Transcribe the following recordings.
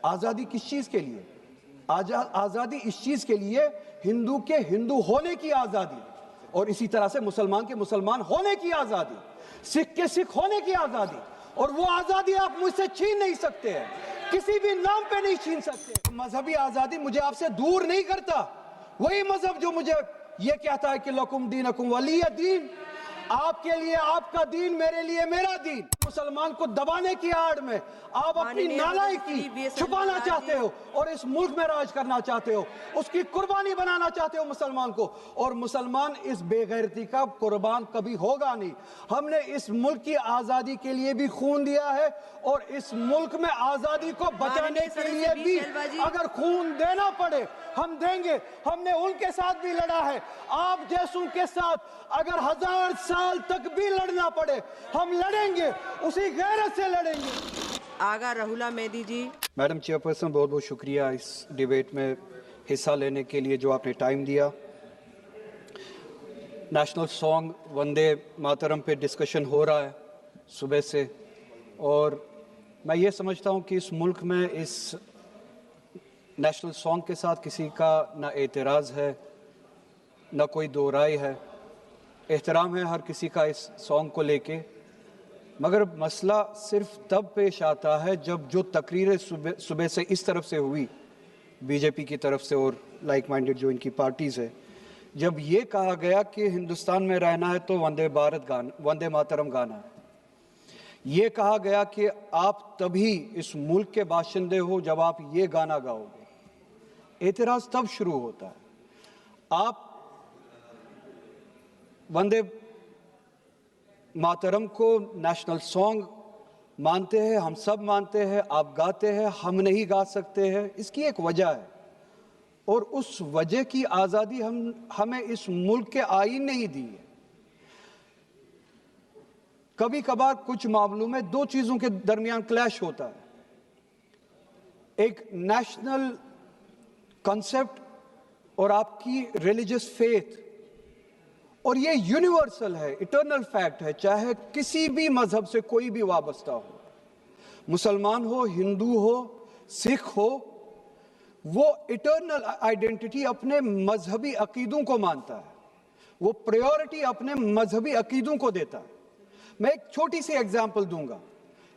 آزادی کس چیز کے لیے؟ آزادی اس چیز کے لیے ہندو کے ہندو ہونے کی آزادی، اور اسی طرح سے مسلمان کے مسلمان ہونے کی آزادی، سکھ کے سکھ ہونے کی آزادی، اور وہ آزادی آپ مجھ سے چھین نہیں سکتے ہیں، کسی بھی نام پہ نہیں چھین سکتے۔ مذہبی آزادی مجھے آپ سے دور نہیں کرتا، وہی مذہب جو مجھے یہ کہتا ہے کہ لکم دینکم ولی دین، آپ کے لیے آپ کا دین، میرے لیے میرا دین۔ مسلمان کو دبانے کی آڑ میں آپ اپنی نالائکی چھپانا چاہتے ہو اور اس ملک میں راج کرنا چاہتے ہو، اس کی قربانی بنانا چاہتے ہو مسلمان کو، اور مسلمان اس بے غیرتی کا قربان کبھی ہوگا نہیں۔ ہم نے اس ملک کی آزادی کے لیے بھی خون دیا ہے، اور اس ملک میں آزادی کو بچانے کے لیے بھی اگر خون دینا پڑے ہم دیں گے۔ ہم نے ان کے ساتھ بھی لڑا ہے، آپ جیسوں کے ساتھ اگر 1000 سال تک بھی لڑنا پڑے ہم لڑیں گے، اسی غیرت سے لڑیں گے۔ آگا رہولا میدی جی۔ میڈم چیئرپرسن، بہت بہت شکریہ اس ڈیبیٹ میں حصہ لینے کے لیے جو آپ نے ٹائم دیا۔ نیشنل سانگ وندے ماترم پہ ڈسکشن ہو رہا ہے صبح سے، اور میں یہ سمجھتا ہوں کہ اس ملک میں اس نیشنل سانگ کے ساتھ کسی کا نہ اعتراض ہے نہ کوئی دو رائے ہے، احترام ہے ہر کسی کا اس سانگ کو لے کے، مگر مسئلہ صرف تب پیش آتا ہے جب جو تقریریں صبح سے اس طرف سے ہوئی بی جے پی کی طرف سے اور لائک مائنڈڈ جو ان کی پارٹیز ہے، جب یہ کہا گیا کہ ہندوستان میں رہنا ہے تو وندے ماترم گانا ہے، یہ کہا گیا کہ آپ تبھی اس ملک کے باشندے ہو جب آپ یہ گانا گاؤ گے، اعتراض تب شروع ہوتا ہے۔ آپ وندے ماترم کو نیشنل سانگ مانتے ہیں، ہم سب مانتے ہیں، آپ گاتے ہیں، ہم نہیں گا سکتے ہیں، اس کی ایک وجہ ہے، اور اس وجہ کی آزادی ہمیں اس ملک کے آئین نے ہی دی ہے۔ کبھی کبھار کچھ معاملوں میں دو چیزوں کے درمیان کلیش ہوتا ہے، ایک نیشنل کنسپٹ اور آپ کی ریلیجس فیتھ، اور یہ یونیورسل ہے، ایٹرنل فیکٹ ہے، چاہے کسی بھی مذہب سے کوئی بھی وابستہ ہو، مسلمان ہو، ہندو ہو، سکھ ہو، وہ ایٹرنل آئیڈینٹی اپنے مذہبی عقیدوں کو مانتا ہے، وہ پریورٹی اپنے مذہبی عقیدوں کو دیتا ہے۔ میں ایک چھوٹی سی ایگزامپل دوں گا،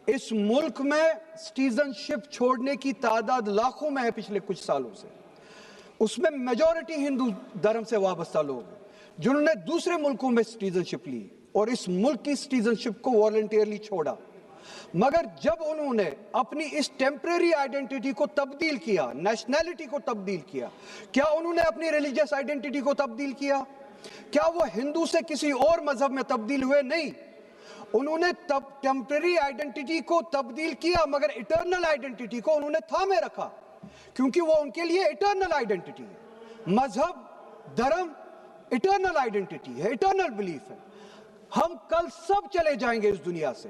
اس ملک میں سٹیزن شپ چھوڑنے کی تعداد لاکھوں میں ہے پچھلے کچھ سالوں سے، اس میں میجورٹی ہندو دھرم سے وابستہ لوگ ہیں جنہوں نے دوسرے ملکوں میں سٹیزن شپ لی اور اس ملک کی سٹیزن شپ کو والنٹیئرلی چھوڑا، مگر جب انہوں نے اپنی اس ٹیمپریری آئیڈینٹی کو تبدیل کیا، نیشنلٹی کو تبدیل کیا، کیا انہوں نے اپنی ریلیجس آئیڈینٹی کو تبدیل کیا؟ کیا وہ ہندو سے کسی اور مذہب میں تبدیل ہوئے؟ نہیں، انہوں نے ٹیمپریری آئیڈینٹی کو تبدیل کیا، مگر ایٹرنل آئیڈینٹی کو انہوں نے تھامے رکھا، کیونکہ وہ ان کے لیے ایٹرنل آئیڈینٹی ہے۔ مذہب، دھرم ایٹرنل آئیڈینٹی ہے، ایٹرنل بلیف ہے۔ ہم کل سب چلے جائیں گے اس دنیا سے،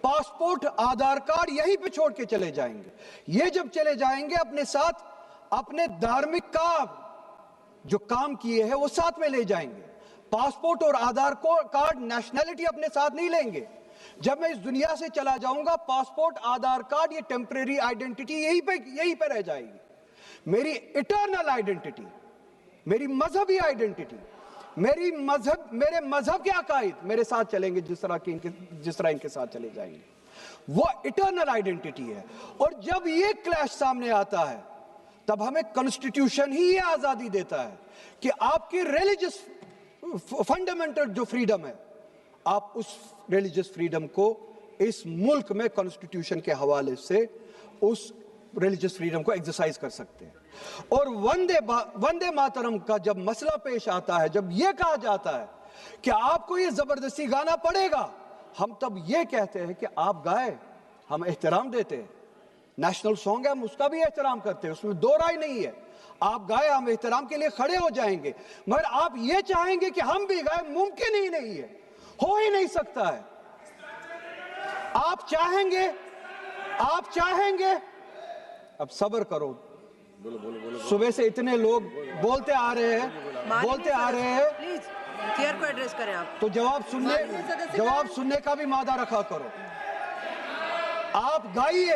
پاسپورٹ، آدھار کارڈ یہیں پہ چھوڑ کے چلے جائیں گے، یہ جب چلے جائیں گے اپنے ساتھ اپنے دھارمک کا جو کام کیے ہیں وہ ساتھ میں لے جائیں گے۔ پاسپورٹ اور آدھار کارڈ نیشنلٹی اپنے ساتھ نہیں لیں گے۔ جب میں اس دنیا سے چلا جاؤں گا، پاسپورٹ، آدھار کارڈ، یہ ٹیمپریری آئیڈینٹی یہیں پہ رہ جائے گی۔ میری ایٹرنل آئیڈینٹی، میری مذہبی آئیڈینٹی، میرے مذہب کے عقائد میرے ساتھ چلیں گے جس طرح ان کے ساتھ چلے جائیں گے، وہ ایٹرنل آئیڈینٹی ہے۔ اور جب یہ کلیش سامنے آتا ہے تب ہمیں کنسٹیٹیوشن ہی یہ آزادی دیتا ہے کہ آپ کی ریلیجس فنڈامنٹل جو فریڈم ہے، آپ اس ریلیجس فریڈم کو اس ملک میں کنسٹیٹیوشن کے حوالے سے اس ریلیجس فریڈم کو ایکسرسائز کر سکتے ہیں۔ اور وندے ماترم کا جب مسئلہ پیش آتا ہے، جب یہ کہا جاتا ہے کہ آپ کو یہ زبردستی گانا پڑے گا، ہم تب یہ کہتے ہیں کہ آپ گائے، ہم احترام دیتے ہیں، نیشنل سانگ ہے، ہم اس کا بھی احترام کرتے ہیں، اس میں دو رائے نہیں ہے، آپ گائے، ہم احترام کے لیے کھڑے ہو جائیں گے، مگر آپ یہ چاہیں گے کہ ہم بھی گائے، ممکن ہی نہیں ہے، ہو ہی نہیں سکتا ہے۔ آپ چاہیں گے، اب صبر کرو، صبح سے اتنے لوگ بولتے آ رہے ہیں، پلیز چیئر کو ایڈریس کریں آپ، تو جواب سننے کا بھی مادہ رکھا کرو۔ آپ گائیے،